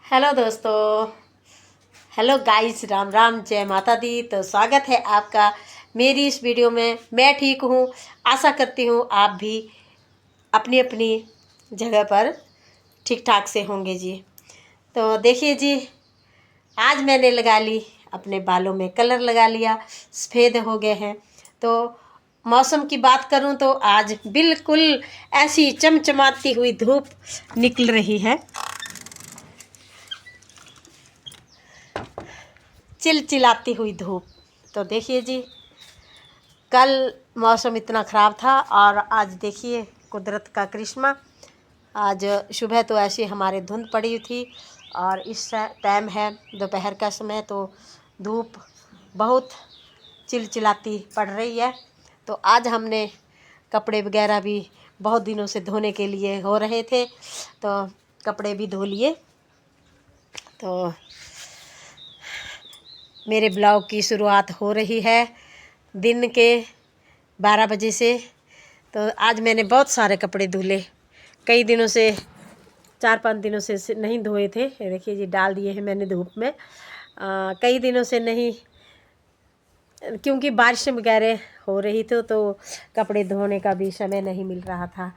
Hello दोस्तों। Hello guys, Ram Ram, जय माता दी। तो स्वागत है आपका मेरी इस वीडियो में। मैं ठीक हूँ, आशा करती हूँ आप भी अपनी अपनी जगह पर ठीक ठाक से होंगे जी। तो देखिए जी, आज मैंने लगा ली अपने बालों में कलर लगा लिया, सफ़ेद हो गए हैं। तो मौसम की बात करूं तो आज बिल्कुल ऐसी चमचमाती हुई धूप निकल रही है, चिलचिलाती हुई धूप। तो देखिए जी, कल मौसम इतना ख़राब था और आज देखिए कुदरत का करिश्मा। आज सुबह तो ऐसी हमारे धुंध पड़ी थी और इस टाइम है दोपहर का समय, तो धूप बहुत चिलचिलाती पड़ रही है। तो आज हमने कपड़े वगैरह भी बहुत दिनों से धोने के लिए हो रहे थे, तो कपड़े भी धो लिए। तो मेरे ब्लॉग की शुरुआत हो रही है दिन के 12 बजे से। तो आज मैंने बहुत सारे कपड़े धुले, कई दिनों से, 4-5 दिनों से नहीं धोए थे। ये देखिए जी, डाल दिए हैं मैंने धूप में। कई दिनों से नहीं, क्योंकि बारिश वगैरह हो रही थी तो कपड़े धोने का भी समय नहीं मिल रहा था।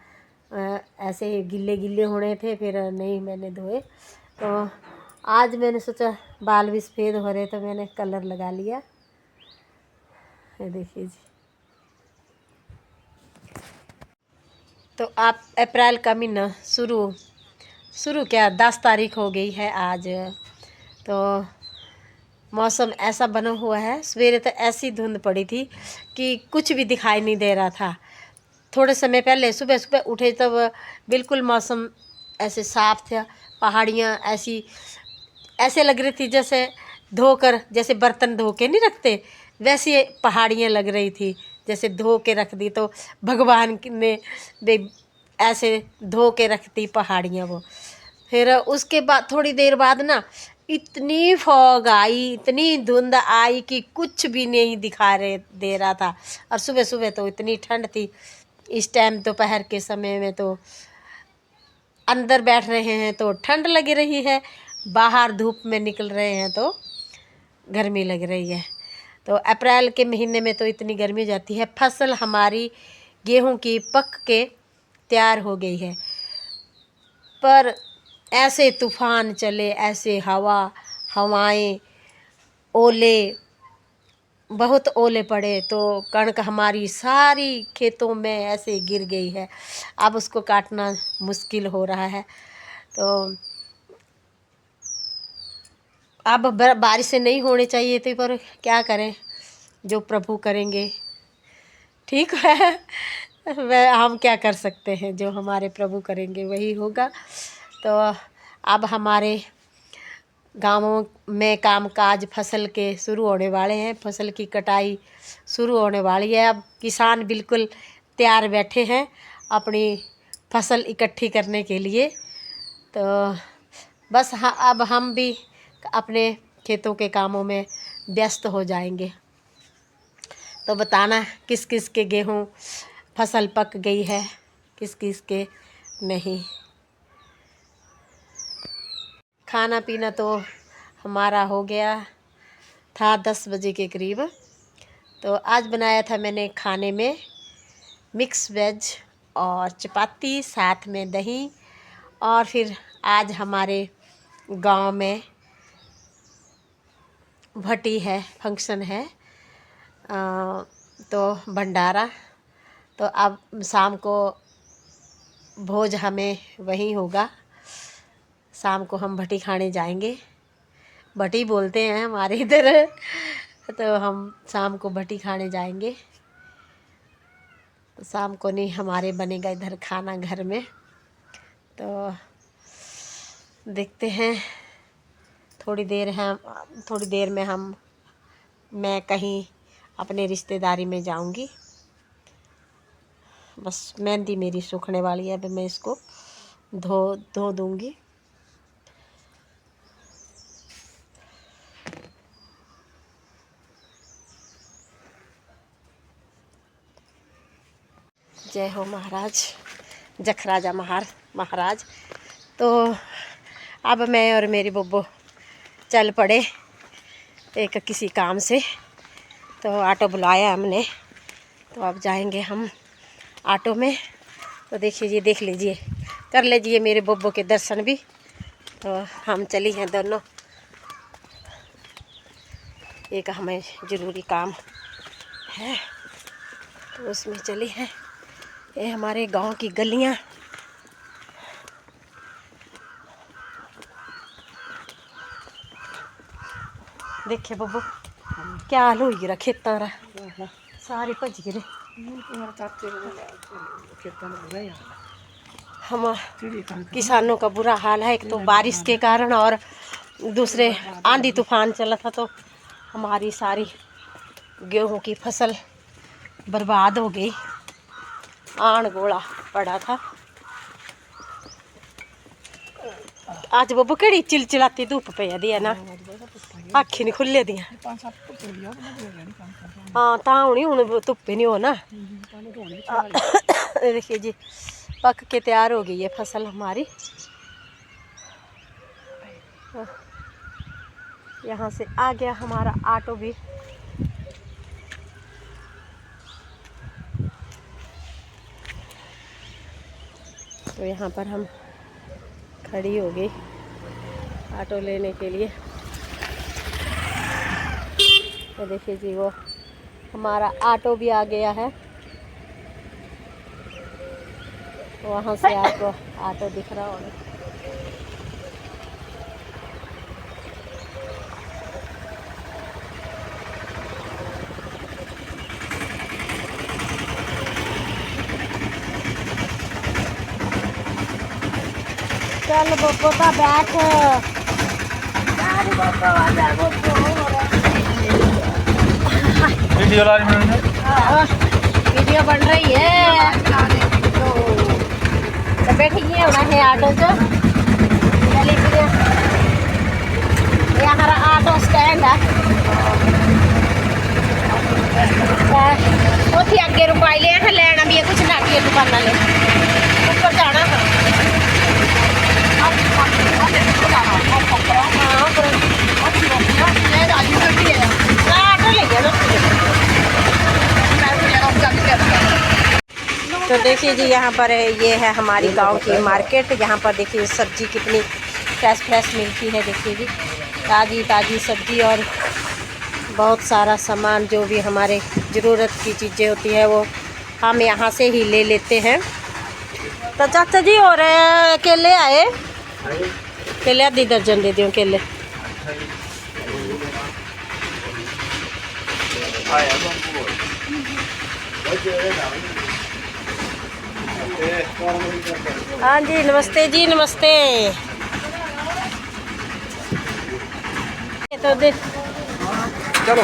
ऐसे ही गिल्ले गिल्ले होने थे, फिर नहीं मैंने धोए। तो आज मैंने सोचा बाल भी सफ़ेद हो रहे तो मैंने कलर लगा लिया। ये देखिए जी। तो आप अप्रैल का महीना शुरू क्या 10 तारीख हो गई है आज। तो मौसम ऐसा बना हुआ है, सवेरे तो ऐसी धुंध पड़ी थी कि कुछ भी दिखाई नहीं दे रहा था। थोड़े समय पहले सुबह सुबह उठे तब बिल्कुल मौसम ऐसे साफ था। पहाड़ियाँ ऐसे लग रही थी जैसे धोकर, जैसे बर्तन धो के नहीं रखते, वैसे पहाड़ियाँ लग रही थी जैसे धो के रख दी। तो भगवान ने ऐसे धो के रख दी पहाड़ियाँ वो। फिर उसके बाद थोड़ी देर बाद ना इतनी फॉग आई, इतनी धुंध आई कि कुछ भी नहीं दे रहा था। और सुबह सुबह तो इतनी ठंड थी। इस टाइम दोपहर के समय में तो अंदर बैठ रहे हैं तो ठंड लग रही है, बाहर धूप में निकल रहे हैं तो गर्मी लग रही है। तो अप्रैल के महीने में तो इतनी गर्मी जाती है। फसल हमारी गेहूं की पक के तैयार हो गई है, पर ऐसे तूफान चले, ऐसे हवाएं, ओले, बहुत ओले पड़े तो कणक हमारी सारी खेतों में ऐसे गिर गई है। अब उसको काटना मुश्किल हो रहा है। तो अब बारिश से नहीं होने चाहिए थी, पर क्या करें, जो प्रभु करेंगे ठीक है। वह हम क्या कर सकते हैं, जो हमारे प्रभु करेंगे वही होगा। तो अब हमारे गाँवों में कामकाज फसल के शुरू होने वाले हैं, फसल की कटाई शुरू होने वाली है। अब किसान बिल्कुल तैयार बैठे हैं अपनी फसल इकट्ठी करने के लिए। तो बस हाँ, अब हम भी अपने खेतों के कामों में व्यस्त हो जाएंगे। तो बताना किस किस के गेहूँ फसल पक गई है, किस किस के नहीं। खाना पीना तो हमारा हो गया था 10 बजे के करीब। तो आज बनाया था मैंने खाने में मिक्स वेज और चपाती, साथ में दही। और फिर आज हमारे गांव में भट्टी है, फंक्शन है, तो भंडारा। तो अब शाम को भोज हमें वहीं होगा। शाम को हम भट्टी खाने जाएंगे, भट्टी बोलते हैं हमारे इधर। तो हम शाम को भट्टी खाने जाएंगे। तो शाम को नहीं, हमारे बनेगा इधर खाना घर में। तो देखते हैं, थोड़ी देर में मैं कहीं अपने रिश्तेदारी में जाऊंगी। बस मेहंदी मेरी सूखने वाली है, अब मैं इसको धो दूंगी। जय हो महाराज, जखराजा महाराज। तो अब मैं और मेरी बब्बो चल पड़े एक किसी काम से, तो ऑटो बुलाया हमने, तो अब जाएंगे हम ऑटो में। तो देखिए, देख लीजिए, कर लीजिए मेरे बब्बो के दर्शन भी। तो हम चली हैं दोनों, एक हमें ज़रूरी काम है तो उसमें चली हैं। ये हमारे गांव की गलियां, देखिए बब्बो क्या हाल हो गया खेतों रा, सारे भज गिरे। हम किसानों का बुरा हाल है, एक तो बारिश के कारण और दूसरे आंधी तूफान चला था, तो हमारी सारी गेहूं की फसल बर्बाद हो गई, आण गोला पड़ा था। आज बब्बू केड़ी चिलचिलाती धुप पे दिया ना, अखी नहीं खुले दियां। हाँ तां होनी, हुण धुप्पे नहीं हो ना। देखिए जी, पक के तैयार हो गई है फसल हमारी। यहाँ से आ गया हमारा ऑटो भी। तो यहाँ पर हम खड़ी हो गई ऑटो लेने के लिए। तो देखिए जी, वो हमारा ऑटो भी आ गया है, वहाँ से आपको ऑटो दिख रहा होगा। चल बब्बो का बैठ, वीडियो बन रही है तो बैठिए होना है ऑटो से। चलिए ये हमारा ऑटो स्टैंड है, उठी अगे रुपाई लिया लेना भी है, कुछ ना की दुकान ले ऊपर जाना है। तो देखिए जी, यहाँ पर ये है हमारी गांव की मार्केट। यहाँ पर देखिए सब्जी कितनी फ्रेश फ्रेश मिलती है। देखिए जी, ताज़ी ताज़ी सब्जी और बहुत सारा सामान जो भी हमारे ज़रूरत की चीज़ें होती है वो हम यहाँ से ही ले लेते हैं। तो चाचा जी, और केले आए, केले आधी दर्जन दे दियो केले। हाँ जी, नमस्ते जी, नमस्ते। तो चलो,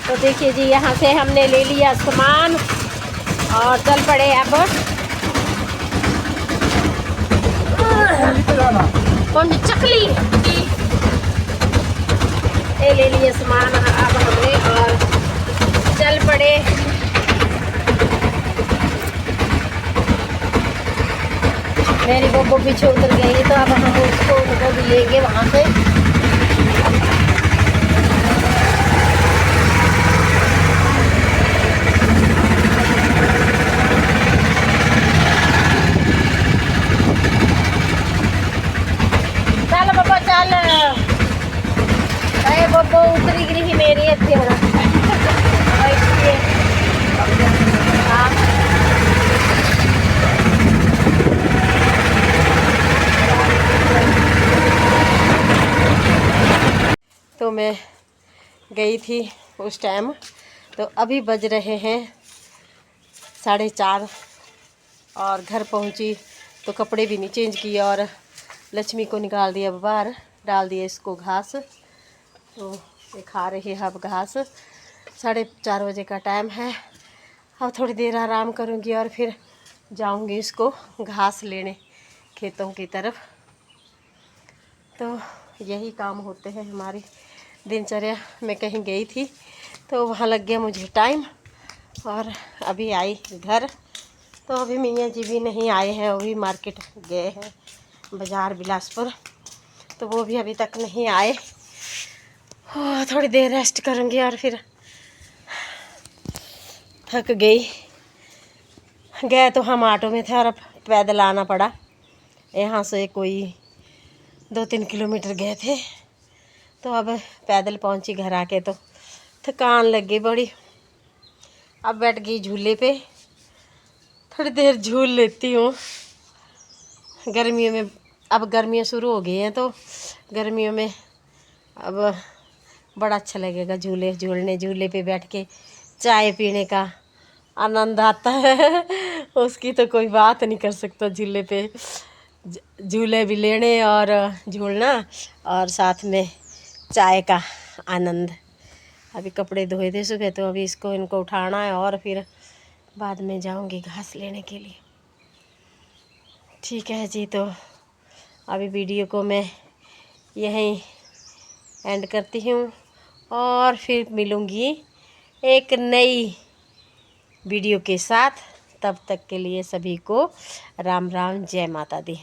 तो देखिए जी, यहाँ से हमने ले लिया सामान और चल पड़े अब। कौन चकली ये ले लिए सामान अब हमने और चल पड़े। मेरी बब्बू पीछे उतर गई, तो अब हम उसको भी लेंगे वहाँ से। चल बब्बू चल, अरे बब्बू उतरी गिरी मेरी अच्छी है ना। तो मैं गई थी उस टाइम, तो अभी बज रहे हैं 4:30 और घर पहुंची तो कपड़े भी नहीं चेंज किए और लक्ष्मी को निकाल दिया बाहर, डाल दिया इसको घास। तो ये खा रही है अब घास। 4:30 बजे का टाइम है। अब थोड़ी देर आराम करूंगी और फिर जाऊंगी इसको घास लेने खेतों की तरफ। तो यही काम होते हैं हमारी दिनचर्या। मैं कहीं गई थी तो वहाँ लग गया मुझे टाइम और अभी आई घर। तो अभी मियाँ जी भी नहीं आए हैं, वो भी मार्केट गए हैं, बाज़ार बिलासपुर। तो वो भी अभी तक नहीं आए। थोड़ी देर रेस्ट करूँगी और फिर थक गई। गए तो हम ऑटो में थे और अब पैदल आना पड़ा। यहाँ से कोई 2-3 किलोमीटर गए थे, तो अब पैदल पहुँची घर आके, तो थकान लग गई बड़ी। अब बैठ गई झूले पे, थोड़ी देर झूल लेती हूँ। गर्मियों में, अब गर्मियाँ शुरू हो गई हैं तो गर्मियों में अब बड़ा अच्छा लगेगा झूले पे बैठ के चाय पीने का आनंद आता है। उसकी तो कोई बात नहीं कर सकता। झूले पे झूले भी लेने और झूलना और साथ में चाय का आनंद। अभी कपड़े धोए थे सुबह, तो अभी इनको उठाना है और फिर बाद में जाऊंगी घास लेने के लिए। ठीक है जी, तो अभी वीडियो को मैं यहीं एंड करती हूँ और फिर मिलूँगी एक नई वीडियो के साथ। तब तक के लिए सभी को राम राम, जय माता दी।